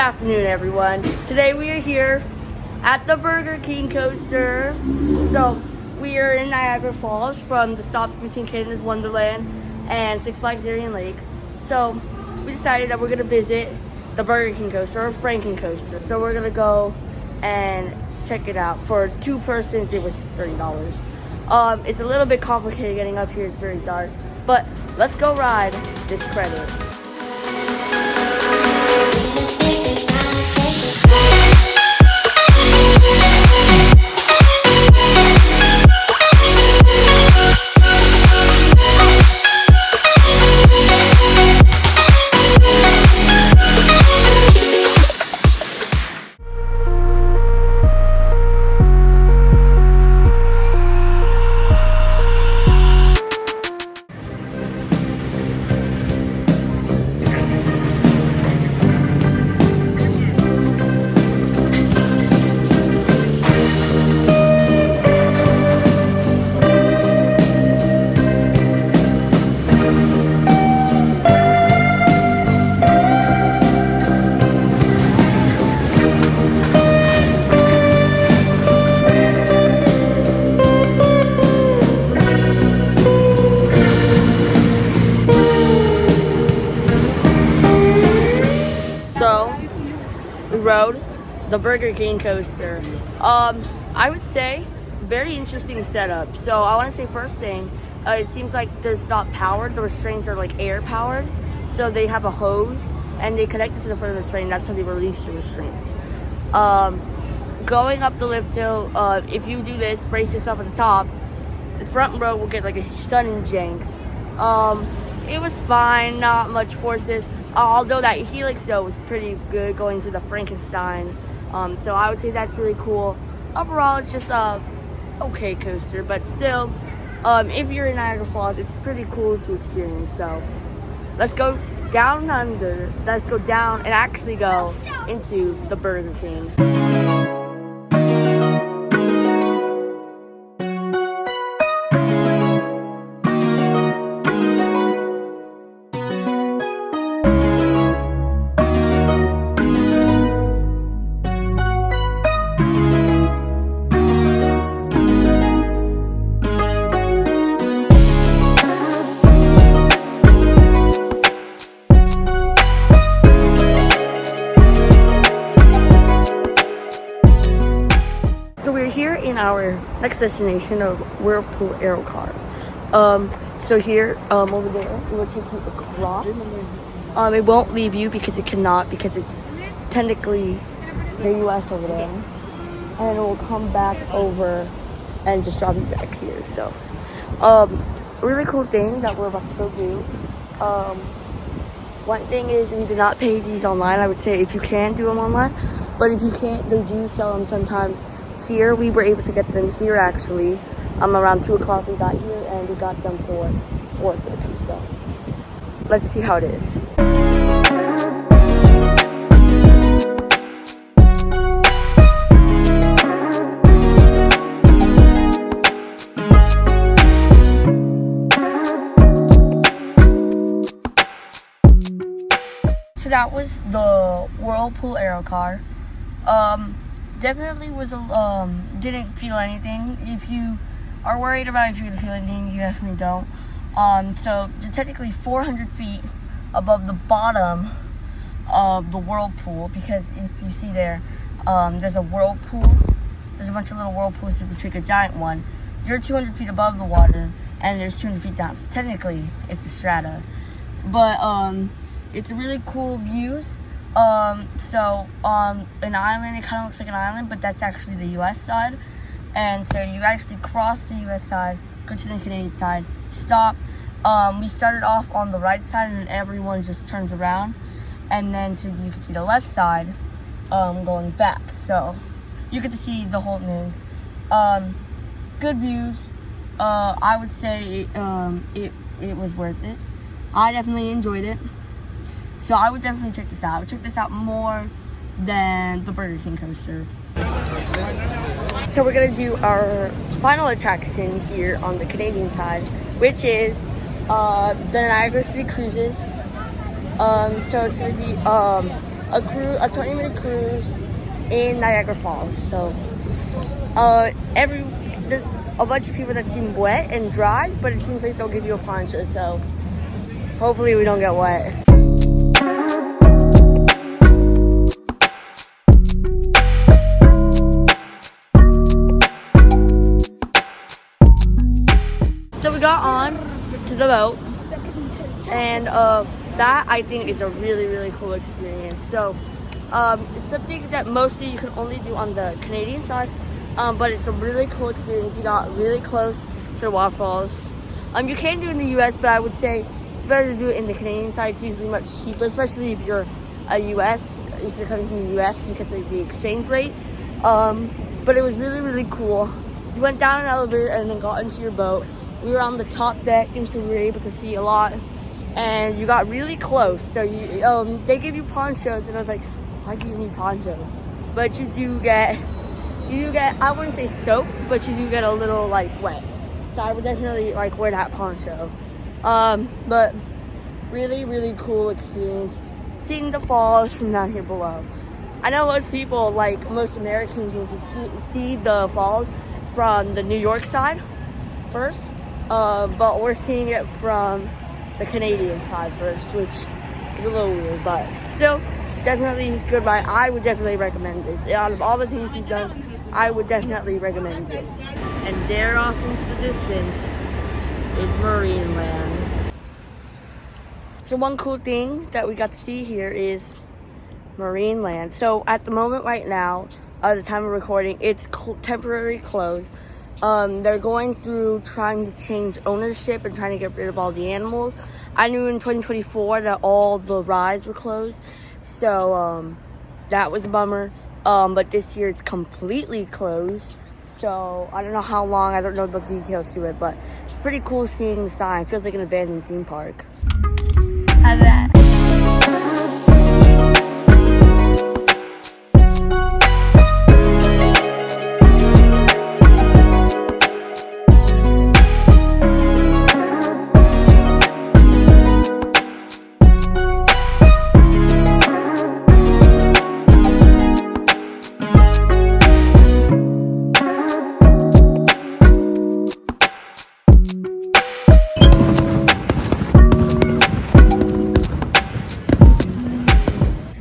afternoon, everyone. Today we are here at the Burger King coaster. So we are in Niagara Falls from the stops between Canada's Wonderland and Six Flags Darien Lakes. So we decided that we're gonna visit the Burger King coaster or Franken coaster. So we're gonna go and check it out. For 2 persons, it was $30. It's a little bit complicated getting up here. It's very dark, but let's go ride this credit. We rode the Burger King coaster. I would say very interesting setup. So I want to say first thing, it seems like it's not powered. The restraints are like air powered. So they have a hose and they connect it to the front of the train. That's how they release the restraints. Going up the lift hill, if you do this, brace yourself at the top, the front row will get like a stunning jank. It was fine, not much forces. Although that helix though was pretty good going to the Frankenstein. So I would say that's really cool. Overall, it's just a okay coaster, but still, if you're in Niagara Falls, it's pretty cool to experience. So let's go down under. Let's go down and actually go into the Burger King. So we're here in our next destination of Whirlpool Aero Car. So here, over there, it will take you across. It won't leave you because it cannot, because it's technically the US over there. And it will come back over and just drop you back here. So, really cool thing that we're about to go do. One thing is we did not pay these online. I would say if you can do them online, but if you can't, they do sell them sometimes. Here we were able to get them here actually. Around 2 o'clock we got here and we got them for $4.50. So let's see how it is. So that was the Whirlpool Aero Car. Definitely was didn't feel anything. If you are worried about if you're gonna feel anything, you definitely don't. So you're technically 400 feet above the bottom of the whirlpool, because if you see there, there's a whirlpool. There's a bunch of little whirlpools to pick a giant one. You're 200 feet above the water, and there's 200 feet down. So technically, it's a strata, but it's a really cool view. So on an island, it kind of looks like an island, but that's actually the US side. And so you actually cross the US side, go to the Canadian side, stop. We started off on the right side and then everyone just turns around. And then so you can see the left side going back. So you get to see the whole thing. Good views. I would say it was worth it. I definitely enjoyed it. So I would definitely check this out. I would check this out more than the Burger King coaster. So we're gonna do our final attraction here on the Canadian side, which is the Niagara City Cruises. So it's gonna be a 20-minute cruise in Niagara Falls. So there's a bunch of people that seem wet and dry, but it seems like they'll give you a poncho. So hopefully we don't get wet. So we got on to the boat, and that I think is a really, really cool experience. So it's something that mostly you can only do on the Canadian side, but it's a really cool experience. You got really close to the waterfalls. You can do it in the U.S., but I would say it's better to do it in the Canadian side. It's usually much cheaper, especially if you're if you're coming from the U.S. because of the exchange rate. But it was really, really cool. You went down an elevator and then got into your boat. We were on the top deck, and so we were able to see a lot. And you got really close. So they give you ponchos, and I was like, why do you need poncho? But you do get, I wouldn't say soaked, but you do get a little wet. So I would definitely wear that poncho. But really, really cool experience seeing the falls from down here below. I know most people, most Americans, will see the falls from the New York side first. But we're seeing it from the Canadian side first, which is a little weird, but still, definitely good ride. I would definitely recommend this. Out of all the things we've done, I would definitely recommend this. And there off into the distance is MarineLand. So one cool thing that we got to see here is MarineLand. So at the moment right now, at the time of recording, it's temporarily closed. They're going through trying to change ownership and trying to get rid of all the animals. I knew in 2024 that all the rides were closed, so that was a bummer. But this year it's completely closed, so I don't know how long. I don't know the details to it, but it's pretty cool seeing the sign. It feels like an abandoned theme park. How's that?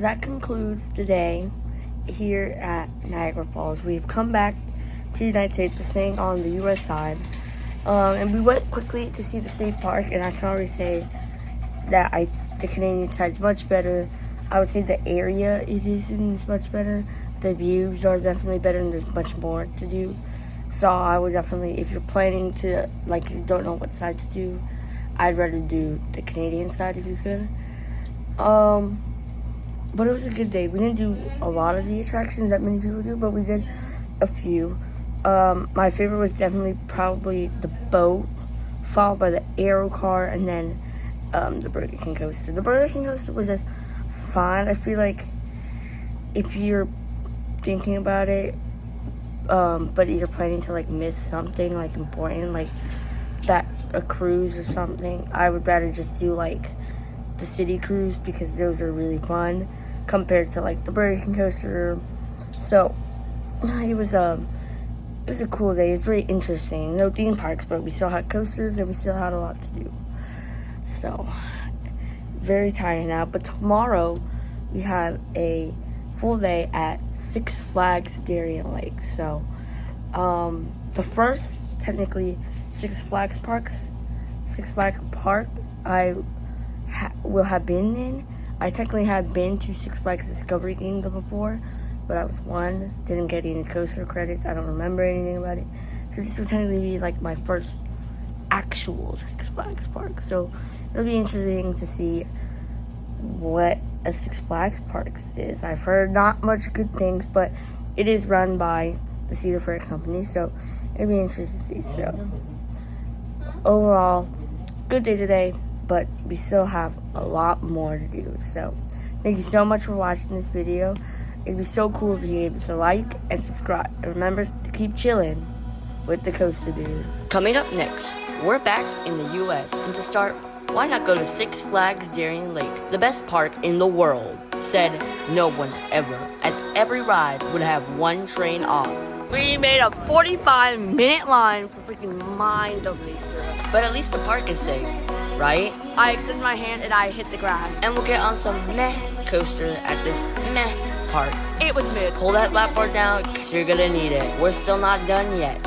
That concludes today here at Niagara Falls. We've come back to the United States. We're staying on the U.S. side. And we went quickly to see the state park, and I can already say that the Canadian side is much better. I would say the area it is in is much better. The views are definitely better, and there's much more to do. So I would definitely, if you're planning to, you don't know what side to do, I'd rather do the Canadian side if you could. But it was a good day. We didn't do a lot of the attractions that many people do, but we did a few. My favorite was definitely probably the boat, followed by the Aero Car, and then the Burger King coaster. The Burger King coaster was just fine. I feel like if you're thinking about it, but you're planning to miss something important, that a cruise or something, I would rather just do the city cruise, because those are really fun compared to the Burger King coaster. So it was a cool day. It was very interesting. No theme parks, but we still had coasters and we still had a lot to do. So very tired now, but tomorrow we have a full day at Six Flags Darien Lake. So the first technically Six Flags Park I will have been in. I technically have been to Six Flags Discovery Kingdom before, but I was one, didn't get any coaster credits. I don't remember anything about it. So this will technically be my first actual Six Flags park. So it'll be interesting to see what a Six Flags park is. I've heard not much good things, but it is run by the Cedar Fair Company, so it'll be interesting to see. So overall, good day today, but we still have a lot more to do. So thank you so much for watching this video. It'd be so cool if you gave us a like and subscribe. And remember to keep chilling with the Coaster Dude. Coming up next, we're back in the U.S. And to start, Why not go to Six Flags Darien Lake, the best park in the world? Said no one ever, as every ride would have one train off. We made a 45-minute line for freaking mind eraser. But at least the park is safe, right? I extended my hand and I hit the grass. And we'll get on some meh coaster at this meh park. It was mid. Pull that lap bar down, cause you're gonna need it. We're still not done yet.